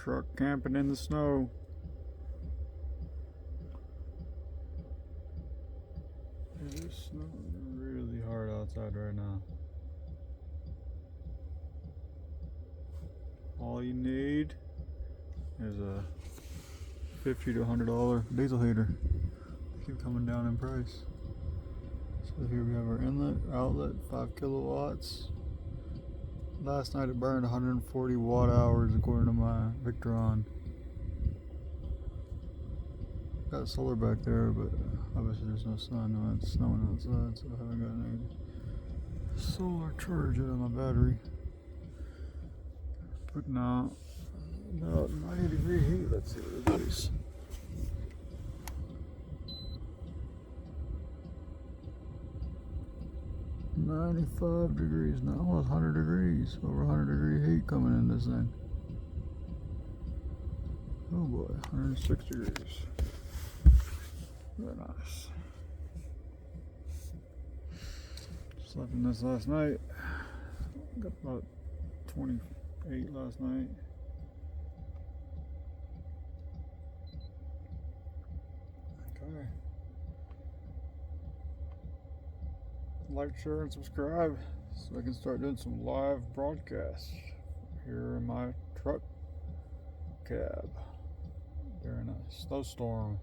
Truck camping in the snow. It is snowing really hard outside right now. All you need is a $50 to $100 diesel heater. They keep coming down in price. So here we have our inlet, outlet, 5 kilowatts. Last night it burned 140 watt hours according to my Victron. Got solar back there, but obviously there's no sun. No, it's snowing outside, so I haven't got any solar charge out of my battery. Putting out about 90-degree heat. Let's see what it is. $95 degrees now, almost 100 degrees, over 100-degree heat coming in this thing. Oh boy, 106 degrees. Very nice. Slept in this last night. Got about 28 last night. Okay. Like, share, and subscribe so I can start doing some live broadcasts here in my truck cab during a snowstorm.